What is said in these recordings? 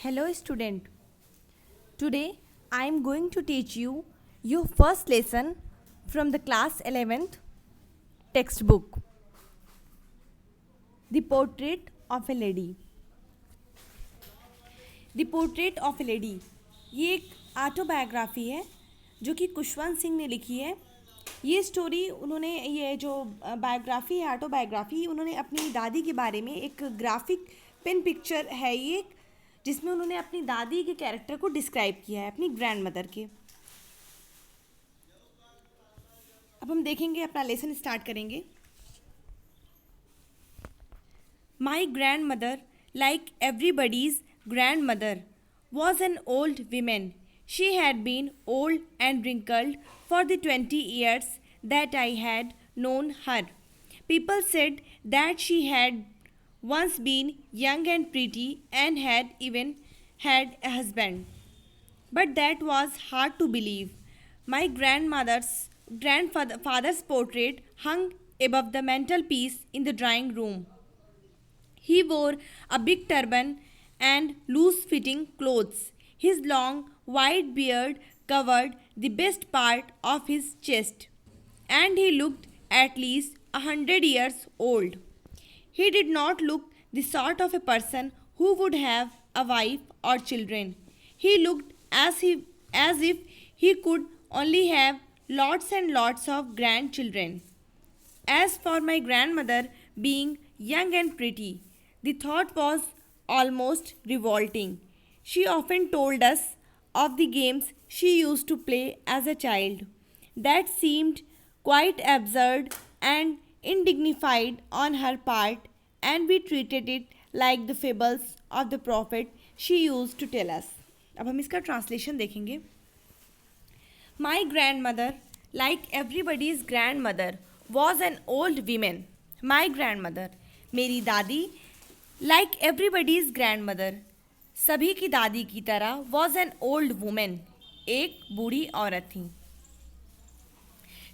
Hello student. Today I am going to teach you your first lesson from the class 11th textbook. The Portrait of a Lady. The Portrait of a Lady ये एक autobiography है जो कि खुशवंत सिंह ने लिखी है। ये story उन्होंने ये जो बायोग्राफी है ऑटोबायोग्राफी उन्होंने अपनी दादी के बारे में एक ग्राफिक पेन पिक्चर है ये जिसमें उन्होंने अपनी दादी के कैरेक्टर को डिस्क्राइब किया है अपनी ग्रैंड मदर के। अब हम देखेंगे अपना लेसन स्टार्ट करेंगे। My grand mother like everybody's grand mother was an old woman. She had been old and wrinkled for the 20 years that I had known her. People said that she had once been young and pretty and had even had a husband. But that was hard to believe. My grandfather's portrait hung above the mantelpiece in the drawing room. He wore a big turban and loose-fitting clothes. His long, white beard covered the best part of his chest, and he looked at least 100 years old. He did not look the sort of a person who would have a wife or children. He looked as if he could only have lots and lots of grandchildren. As for my grandmother being young and pretty, the thought was almost revolting. She often told us of the games she used to play as a child. That seemed quite absurd and undignified on her part, and we treated it like the fables of the prophet she used to tell us. अब हम इसका translation देखेंगे. My grandmother, like everybody's grandmother, was an old woman. My grandmother, मेरी दादी like everybody's grand mother सभी की दादी की तरह वॉज एन ओल्ड वुमेन एक बूढ़ी औरत थी.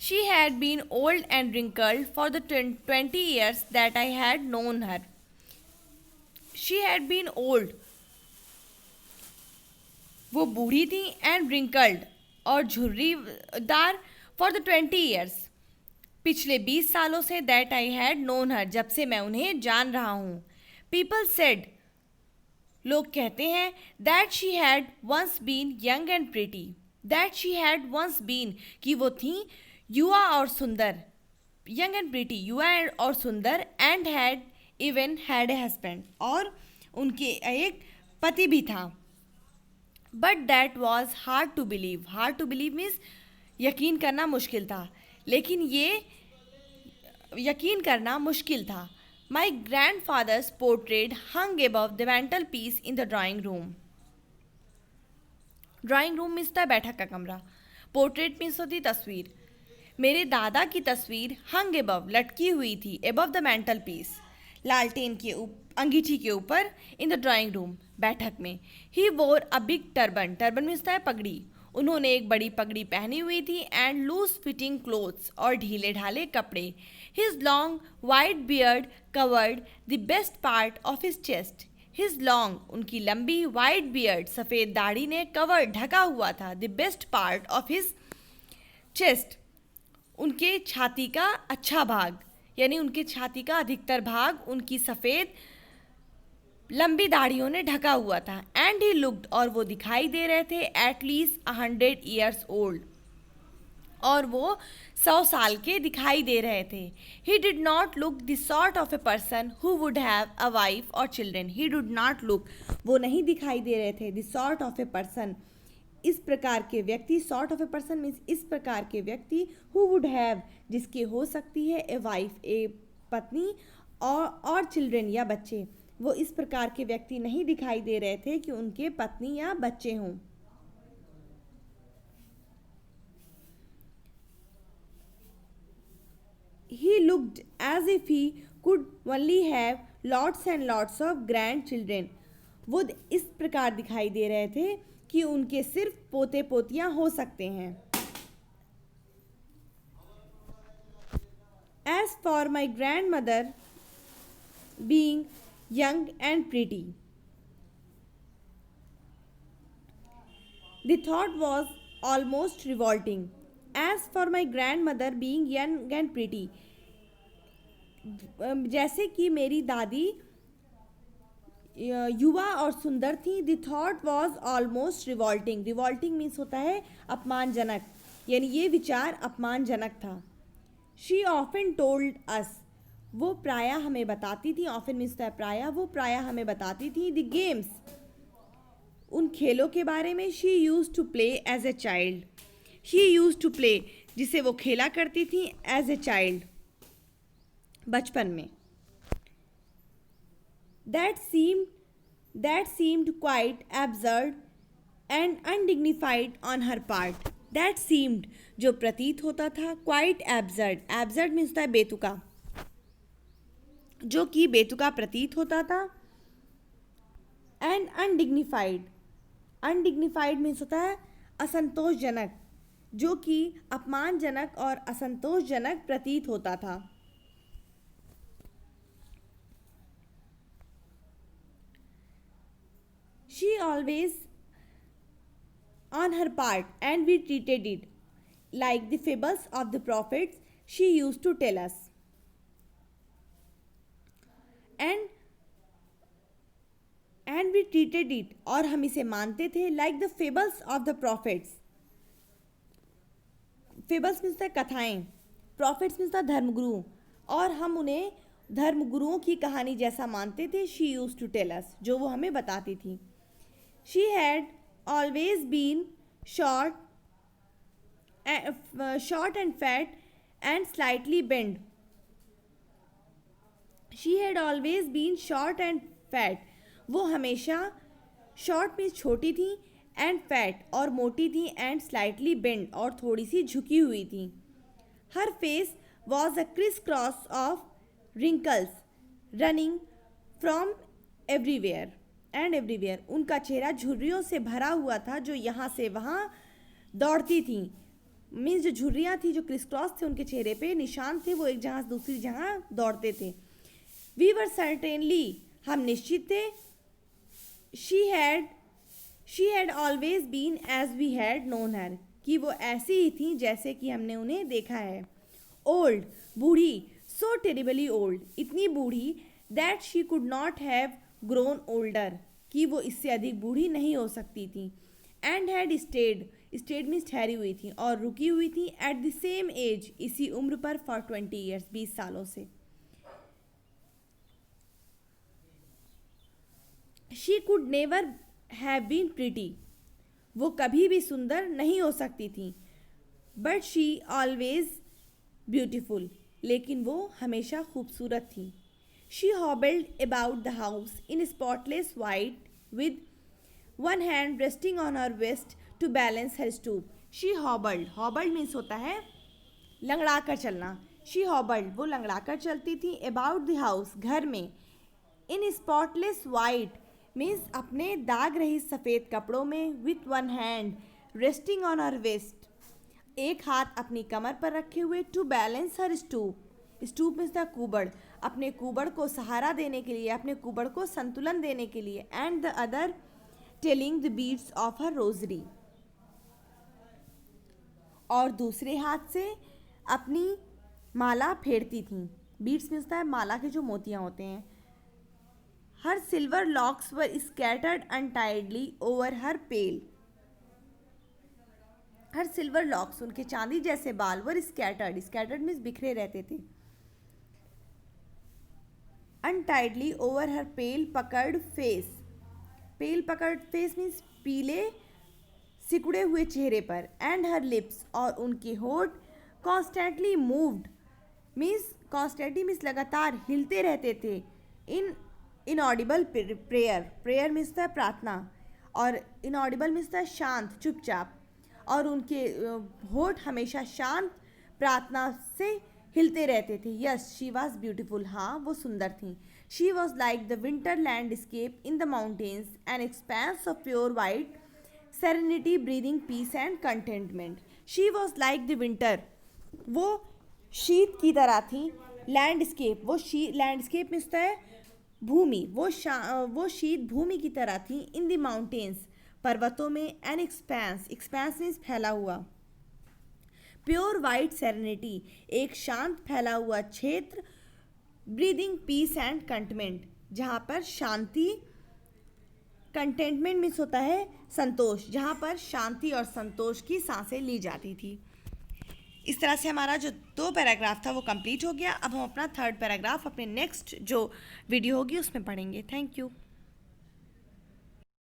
She had been old and wrinkled for the 20 years that I had known her. She had been old वो बूढ़ी थी एंड रिंकल्ड और झुर्रीदार फॉर द 20 years पिछले 20 सालों say that I had known हर जब से मैं उन्हें जान रहा हूँ. People said, लोग कहते हैं that she had once been young and pretty. That she had once been कि वो थी युवा और सुंदर. Young and pretty, युवा और सुंदर and had even had a husband. और उनके एक पति भी था. But that was hard to believe. Hard to believe means यकीन करना मुश्किल था. लेकिन ये यकीन करना मुश्किल था. My grandfather's portrait hung above the mantelpiece in the drawing room. Drawing room means था बैठक का कमरा. Portrait means होती तस्वीर. मेरे दादा की तस्वीर hung above लटकी हुई थी above the mantelpiece लालटेन के अंगीठी के ऊपर in the drawing room बैठक में. He wore a big turban. Turban means था पगड़ी. उन्होंने एक बड़ी पगड़ी पहनी हुई थी एंड लूज फिटिंग क्लोथ्स और ढीले ढाले कपड़े. His long white beard covered the best part of his chest. His long उनकी लंबी वाइट बियर्ड सफ़ेद दाढ़ी ने कवर ढका हुआ था. The best part of his chest उनके छाती का अच्छा भाग यानी उनके छाती का अधिकतर भाग उनकी सफ़ेद लंबी दाढ़ियों ने ढका हुआ था. एंड ही लुक्ड और वो दिखाई दे रहे थे एटलीस्ट 100 years ओल्ड और वो 100 साल के दिखाई दे रहे थे. He did not look the sort of a person who would have a wife और children. He did not look वो नहीं दिखाई दे रहे थे the sort of a person इस प्रकार के व्यक्ति. Sort of a person means इस प्रकार के व्यक्ति हु वुड हैव जिसकी हो सकती है ए वाइफ ए पत्नी और चिल्ड्रन या बच्चे. वो इस प्रकार के व्यक्ति नहीं दिखाई दे रहे थे कि उनके पत्नी या बच्चे हों. He looked as if he could only have lots and lots of grandchildren. वो इस प्रकार दिखाई दे रहे थे कि उनके सिर्फ पोते पोतियां हो सकते हैं. As for my grandmother being young and pretty, The thought was almost revolting. As for my grandmother being young and pretty, जैसे कि मेरी दादी युवा और सुंदर थी. The thought was almost revolting. Revolting means होता है अपमानजनक, यानी ये विचार अपमानजनक था. शी ऑफन टोल्ड अस, वो प्रायः हमें बताती थी. ऑफन मीन्स है प्रायः, वो प्रायः हमें बताती थी. द गेम्स, उन खेलों के बारे में. She used to play as a child. She used to play, जिसे वो खेला करती थी. एज ए चाइल्ड, बचपन में. That seemed quite absurd and undignified on her part. That seemed, जो प्रतीत होता था. Quite absurd. Absurd means होता है बेतुका, जो कि बेतुका प्रतीत होता था. And undignified. Undignified means होता है असंतोषजनक, जो कि अपमानजनक और असंतोषजनक प्रतीत होता था. She always on her part, and we treated it like the fables of the prophets she used to tell us. And we treated it, और हम इसे मानते थे, like the fables of the prophets. Fables means है कथाएं. Prophets means धर्मगुरु, और हम उन्हें धर्मगुरुओं की कहानी जैसा मानते थे. She used to tell us, जो वो हमें बताती थी. She had always been short and fat and slightly bent. She had always been short and fat. वो हमेशा short में छोटी थी, and fat और मोटी थी, and slightly bent और थोड़ी सी झुकी हुई थी. Her face was a crisscross of wrinkles running from everywhere. And everywhere, उनका चेहरा झुर्रियों से भरा हुआ था, जो यहाँ से वहाँ दौड़ती थी. मीन्स जो झुर्रियाँ थी, जो क्रिस क्रॉस थे उनके चेहरे पे निशान थे, वो एक जगह से दूसरी जगह दौड़ते थे. वी वर सर्टेनली, हम निश्चित थे. She had always been as we had known her, कि वो ऐसी ही थी जैसे कि हमने उन्हें देखा है. ओल्ड, बूढ़ी. सो टेरिबली ओल्ड, इतनी बूढ़ी. That she could not have grown older, कि वो इससे अधिक बूढ़ी नहीं हो सकती थी. एंड हैड स्टेड मीन्स ठहरी हुई थी और रुकी हुई थी. एट द सेम एज, इसी उम्र पर. फॉर 20 ईयर्स, 20 सालों से. She could never have been pretty, वो कभी भी सुंदर नहीं हो सकती थी. बट शी ऑलवेज ब्यूटिफुल, लेकिन वो हमेशा खूबसूरत थी. She hobbled about the house in spotless white, with one hand resting on her waist to balance her stoop. She hobbled. Hobbled means होता है लंगड़ा कर चलना. She hobbled, वो लंगड़ा कर चलती थी. About the house, घर में. In spotless white means अपने दाग रहित सफ़ेद कपड़ों में. With one hand resting on her waist, एक हाथ अपनी कमर पर रखे हुए. To balance her stoop. Stoop means था कुबड़, अपने कुबड़ को सहारा देने के लिए, अपने कुबड़ को संतुलन देने के लिए. And the other telling the beads of her rosary, और दूसरे हाथ से अपनी माला फेरती थी. बीड्स मीन्स था माला के जो मोतियां होते हैं. हर सिल्वर लॉक्स वर स्कैटर्ड अनटाइडली ओवर हर पेल. हर सिल्वर लॉक्स, उनके चांदी जैसे बाल. वर स्कैटर्ड मीन्स बिखरे रहते थे. अनटाइडली ओवर हर पेल पकड़ फेस. पेल पकड़ फेस मीन्स पीले सिकुड़े हुए चेहरे पर. एंड हर लिप्स, और उनके होठ. Constantly moved means, constantly means लगातार हिलते रहते थे. इनऑडिबल प्रेयर मीन्स था प्रार्थना, और इनऑडिबल मीन्स था शांत, चुपचाप. और उनके होठ हमेशा शांत प्रार्थना से हिलते रहते थे. यस, शी वॉज ब्यूटिफुल, हाँ वो सुंदर थी. She was like the winter landscape in the mountains, an expanse of pure white serenity breathing peace and contentment. She was like the winter, वो शीत की तरह थी. लैंडस्केप, वो लैंडस्केप मिलता है भूमि, वो शीत भूमि की तरह थी. इन द माउंटेन्स, पर्वतों में एन एक्सपेंस, एक्सपेंस मीन्स फैला हुआ। प्योर वाइट सेरेनिटी, एक शांत फैला हुआ क्षेत्र। ब्रीदिंग पीस एंड कंटेंटमेंट, जहाँ पर शांति, कंटेंटमेंट मीन्स होता है संतोष, जहाँ पर शांति और संतोष की सांसें ली जाती थी। इस तरह से हमारा जो 2 पैराग्राफ था वो कंप्लीट हो गया। अब हम अपना 3rd पैराग्राफ अपने नेक्स्ट जो वीडियो होगी उसमें पढ़ेंगे। Thank you.